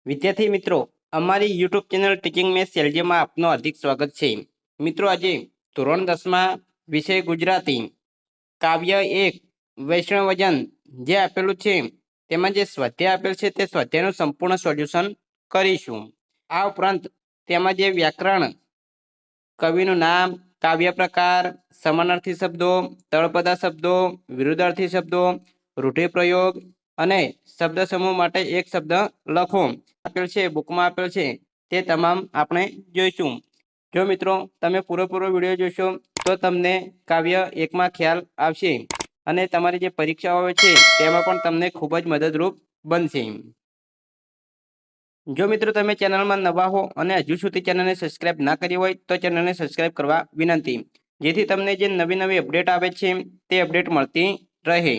વિદ્યાર્થી મિત્રો, અમારી યુટ્યુબ ચેનલ ટીચિંગ મેથ્સ એલજીમાં આપનું હાર્દિક સ્વાગત છે. મિત્રો, આજે ધોરણ 10માં વિષય ગુજરાતી કાવ્ય 1 વૈષ્ણવજન જે આપેલું છે તેમાં જે સ્વાધ્યાય આપેલ છે તે સ્વાધ્યાયનું સંપૂર્ણ સોલ્યુશન કરીશું. આ ઉપરાંત તેમાં જે વ્યાકરણ, કવિનું નામ, કાવ્ય પ્રકાર, સમાનાર્થી શબ્દો, તળપદા શબ્દો, વિરુદ્ધાર્થી શબ્દો, રૂઢિપ્રયોગ અને શબ્દ સમૂહ માટે એક શબ્દ લખો આપેલ છે, બુકમાં આપેલ છે તે તમામ આપણે જોઈશું. જો મિત્રો તમે પૂરેપૂરો વિડીયો જોશો તો તમને કાવ્ય 1માં ખ્યાલ આવશે અને તમારી જે પરીક્ષાઓ આવે છે તેમાં પણ તમને ખૂબ જ મદદરૂપ બનશે. જો મિત્રો તમે ચેનલમાં નવા હો અને હજુ સુધી ચેનલને સબસ્ક્રાઇબ ના કરી હોય તો ચેનલને સબસ્ક્રાઇબ કરવા વિનંતી, જેથી તમને જે નવી અપડેટ આવે છે તે અપડેટ મળતી રહે.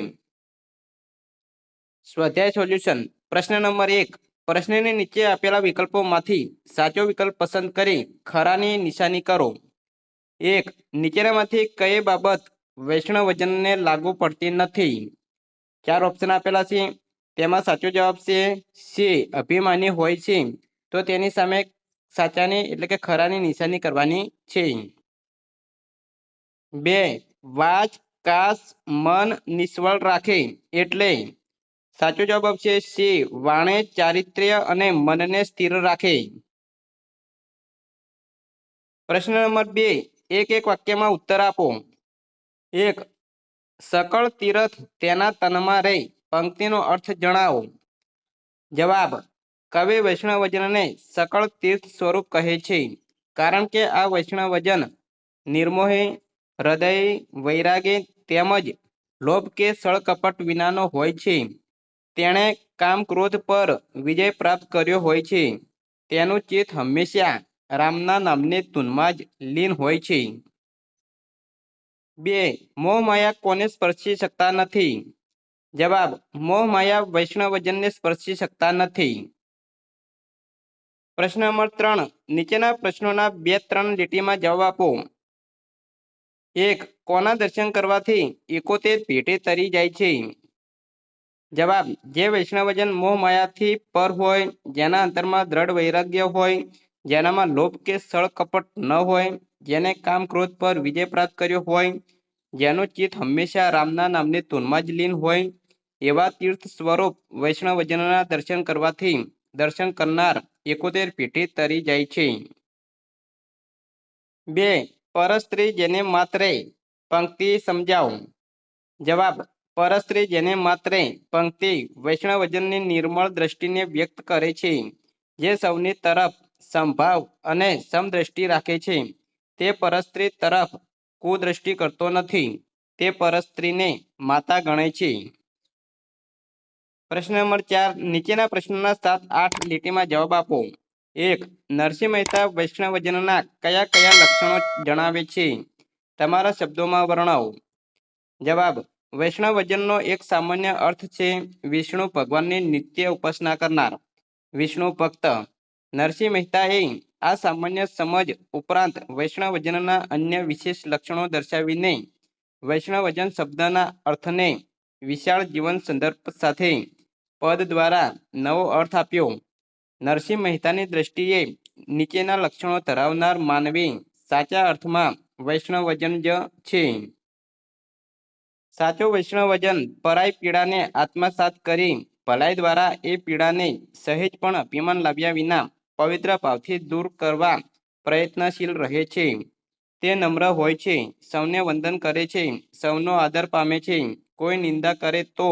સ્વાધ્યાય સોલ્યુશન. પ્રશ્ન નંબર 1. પ્રશ્નની નીચે આપેલા વિકલ્પોમાંથી સાચો વિકલ્પ પસંદ કરી ખરાની નિશાની કરો. 1. નીચેનામાંથી કઈ બાબત વૈષ્ણવજનને લાગુ પડતી નથી? 4 ઓપ્શન આપેલા છે, તેમાં સાચો જવાબ છે સી. અભિમાની હોય છે તો તેની સામે સાચાની એટલે કે ખરાની નિશાની કરવાની છે. 2. વાચ કાશ મન નિશ્ચળ રાખે એટલે? સાચો જવાબ આપશે સી. વાણે ચારિત્ર્ય અને મનને સ્થિર રાખે. પ્રશ્ન નંબર 2. એક વાક્યમાં ઉત્તર આપો. 1. સકળ તીરથ તેના તનમાં રહે. પંક્તિનો અર્થ જણાવો. જવાબ: કવિ વૈષ્ણવજનને સકળ તીર્થ સ્વરૂપ કહે છે, કારણ કે આ વૈષ્ણવજન નિર્મોહી, હૃદયી, વૈરાગી તેમજ લોભ કે છળકપટ વિનાનો હોય છે. તેણે કામ ક્રોધ પર વિજય પ્રાપ્ત કર્યો હોય છે. તેનું ચિત્ત હંમેશા રામના નામની ધૂનમાં જ લીન હોય છે. 2. મોહમાયા કોને સ્પર્શી શકતા નથી? જવાબ: મોહમાયા વૈષ્ણવજનને સ્પર્શી શકતા નથી. પ્રશ્ન નંબર 3. નીચેના પ્રશ્નોના 2-3 લીટીમાં જવાબ આપો. 1. કોના દર્શન કરવાથી 71 પેઢી તરી જાય છે? જવાબ: જે વૈષ્ણવજન મોહમાયાથી પર હોય, જેના અંતરમાં દ્રઢ વૈરાગ્ય હોય, જેનામાં લોભ કે છળકપટ ન હોય, જેને કામ ક્રોધ પર વિજય પ્રાપ્ત કર્યો હોય, જેનું ચિત્ત હંમેશા રામના નામની ધૂનમાં જ લીન હોય, એવા તીર્થ સ્વરૂપ વૈષ્ણવજનના દર્શન કરવાથી દર્શન કરનાર 71 પેઢી તરી જાય છે. 2. પરસ્ત્રી જેને માત્રે પંક્તિ સમજાવો. જવાબ: પરસ્ત્રી જેને માત્રે પંક્તિ વૈષ્ણવજનની નિર્મળ દ્રષ્ટિને વ્યક્ત કરે છે, જે સૌની તરફ સમભાવ અને સમદ્રષ્ટિ રાખે છે. તે પરસ્ત્રી તરફ કુદ્રષ્ટિ કરતો નથી. તે પરસ્ત્રીને માતા ગણે છે. પ્રશ્ન નંબર 4. નીચેના પ્રશ્નોના 7-8 લીટીમાં જવાબ આપો. 1. નરસિંહ મહેતા વૈષ્ણવજનના કયા કયા લક્ષણો જણાવે છે? તમારા શબ્દોમાં વર્ણવો. જવાબ: વૈષ્ણવજનનો એક સામાન્ય અર્થ છે વિષ્ણુ ભગવાનની નિત્ય ઉપાસના કરનાર, વિષ્ણુ ભક્ત. નરસિંહ મહેતાએ આ સામાન્ય સમજ ઉપરાંત વૈષ્ણવજનના અન્ય વિશેષ લક્ષણો દર્શાવીને વૈષ્ણવજન શબ્દના અર્થને વિશાળ જીવન સંદર્ભ સાથે પદ દ્વારા નવો અર્થ આપ્યો. નરસિંહ મહેતાની દ્રષ્ટિએ નીચેના લક્ષણો ધરાવનાર માનવી સાચા અર્થમાં વૈષ્ણવજન જ છે. સાચો વૈષ્ણવજન પરાઈ પીડાને આત્મસાત કરી ભલાઈ દ્વારા એ પીડાને સહેજ પણ અભિમાન લાવ્યા વિના પવિત્ર ભાવથી દૂર કરવા પ્રયત્નશીલ રહે છે. તે નમ્ર હોય છે, સૌને વંદન કરે છે, સૌનો આદર પામે છે, કોઈ નિંદા કરે તો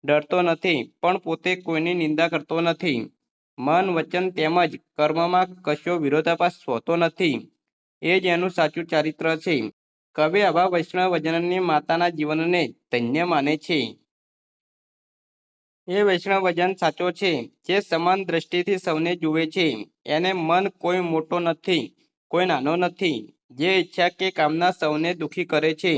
ડરતો નથી, પણ પોતે કોઈની નિંદા કરતો નથી. મન, વચન તેમજ કર્મમાં કશો વિરોધાભાસ હોતો નથી. એ જ એનું સાચું ચારિત્ર છે. કવિ આવા વૈષ્ણવજનની માતાના જીવનને ધન્ય માને છે. એ વૈષ્ણવજન સાચો છે જે સમાન દ્રષ્ટિથી સૌને જુએ છે. એને મન કોઈ મોટો નથી, કોઈ નાનો નથી. જે ઈચ્છા કે કામના સૌને દુઃખી કરે છે,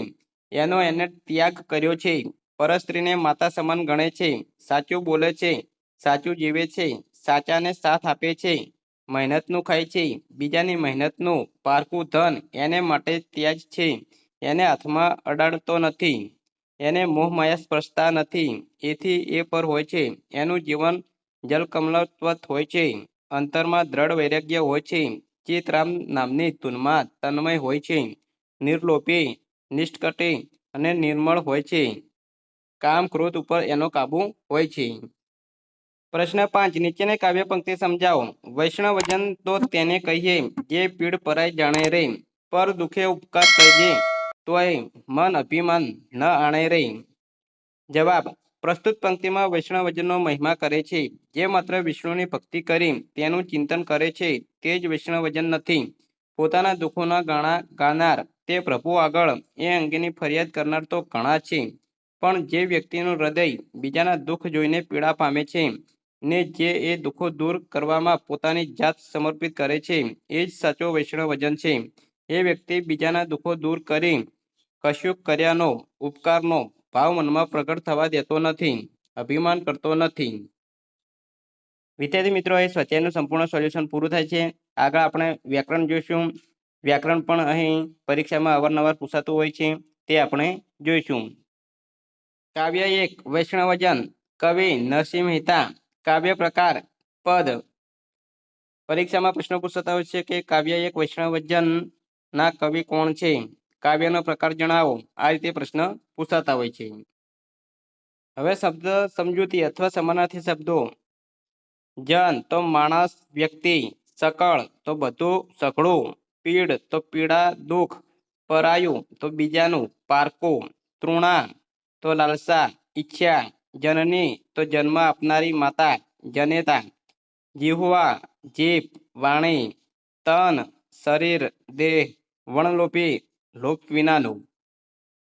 એનો એને ત્યાગ કર્યો છે. પરસ્ત્રીને માતા સમાન ગણે છે, સાચું બોલે છે, સાચું જીવે છે, સાચાને સાથ આપે છે, મહેનતનું ખાય છે, બીજાની મહેનતનું પારકું ધન એને માટે ત્યાજ છે. એને હાથમાં અડાડતો નથી, એને મોહમાયા સ્પર્શતા નથી, એથી એ પર હોય છે. એનું જીવન જલકમલવત હોય છે, અંતરમાં દ્રઢ વૈરાગ્ય હોય છે, ચિતરામ નામની ધૂનમાં તન્મય હોય છે, નિર્લોપી, નિષ્કટી અને નિર્મળ હોય છે, કામ ક્રોધ ઉપર એનો કાબુ હોય છે. પ્રશ્ન 5, નીચેની કાવ્ય પંક્તિ સમજાવો. વૈષ્ણવજન તો તેને કહીએ જે પીડ પરાય જાણે રે, પર દુખે ઉપકાર કરજે તોય મન અભિમાન ન આણે રે. જવાબ. પ્રસ્તુત પંક્તિમાં વૈષ્ણવજનનો મહિમા કરે છે. જે માત્ર વિષ્ણુની ભક્તિ કરી તેનું ચિંતન કરે છે તે જ વૈષ્ણવજન નથી. પોતાના દુઃખોના ગાણા ગાનાર તે પ્રભુ આગળ એ અંગેની ફરિયાદ કરનાર તો ઘણા છે, પણ જે વ્યક્તિનું હૃદય બીજાના દુઃખ જોઈને પીડા પામે છે ને જે એ દુઃખો દૂર કરવામાં પોતાની જાત સમર્પિત કરે છે એ જ સાચો વૈષ્ણવજન છે. એ વ્યક્તિ બીજાના દુઃખો દૂર કરી કશુંક કર્યાનો ઉપકારનો ભાવ મનમાં પ્રગટ થવા દેતો નથી, અભિમાન કરતો નથી. વિદ્યાર્થી મિત્રો, એ સ્વાધ્યાયનું સંપૂર્ણ સોલ્યુશન પૂરું થાય છે. આગળ આપણે વ્યાકરણ જોઈશું. વ્યાકરણ પણ અહીં પરીક્ષામાં અવારનવાર પૂછાતું હોય છે, તે આપણે જોઈશું. કાવ્ય 1 વૈષ્ણવજન. કવિ નરસિંહ મહેતા. કાવ્ય પ્રકાર પદ. પરીક્ષામાં પ્રશ્ન પૂછાતા હોય છે કે કાવ્ય 1 વૈષ્ણવજન ના કવિ કોણ છે, કાવ્યનો પ્રકાર જણાવો. આ રીતે પ્રશ્ન પૂછાતા હોય છે. હવે શબ્દ સમજૂતી અથવા સમાનાર્થી શબ્દો. જન તો માણસ, વ્યક્તિ. સકળ તો બધું, સઘળું. પીડ તો પીડા, દુઃખ. પરાયું તો બીજાનું, પારકું. તૃણા તો લાલસા, ઈચ્છા. જનની તો જન્મ આપનારી માતા, જનેતા. જીહ્વા જીભ, વાણી. તન શરીર, દેહ. વણલોપી લોપ વિનાનું.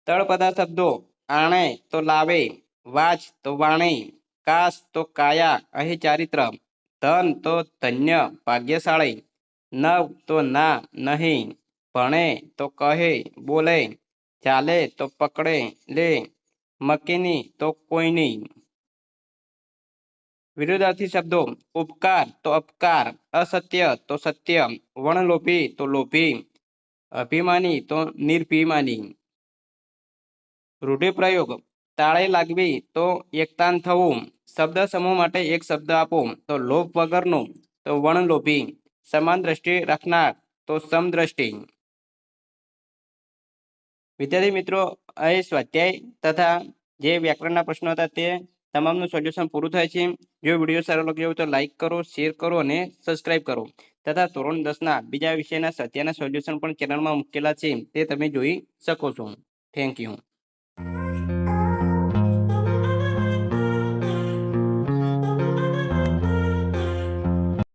તળપદા શબ્દો. આણે તો લાવે. વાચ તો વાણી. કાશ તો કાયા અહીં ચારિત્ર. ધન તો ધન્ય ભાગ્યશાળી. નવ તો ના નહીં. ભણે તો કહે બોલે. ચાલે તો પકડે લે. મકીની તો કોઈની. વિરુદ્ધાર્થી શબ્દો. ઉપકાર તો અપકાર. અસત્ય તો સત્ય. વણલોભી તો લોભી. અભિમાની તો નિર્ભિમાની. રૂઢિપ્રયોગ. તાળે લાગવી તો એકતાન થવું. શબ્દ સમૂહ માટે એક શબ્દ આપો. તો લોભ વગરનું તો વણલોભી. સમાન દ્રષ્ટિ રાખનાર તો સમદ્રષ્ટિ. વિદ્યાર્થી મિત્રો, અહીં સ્વાધ્યાય તથા જે વ્યાકરણના પ્રશ્નો હતા તે તમામનું સોલ્યુશન પૂરું થાય છે. જો વિડીયો સારો લાગ્યો હોય તો લાઇક કરો, શેર કરો અને સબસ્ક્રાઇબ કરો. તથા ધોરણ 10ના બીજા વિષયના સ્વાધ્યાયના સોલ્યુશન પણ ચેનલમાં મૂકેલા છે, તે તમે જોઈ શકો છો. Thank you.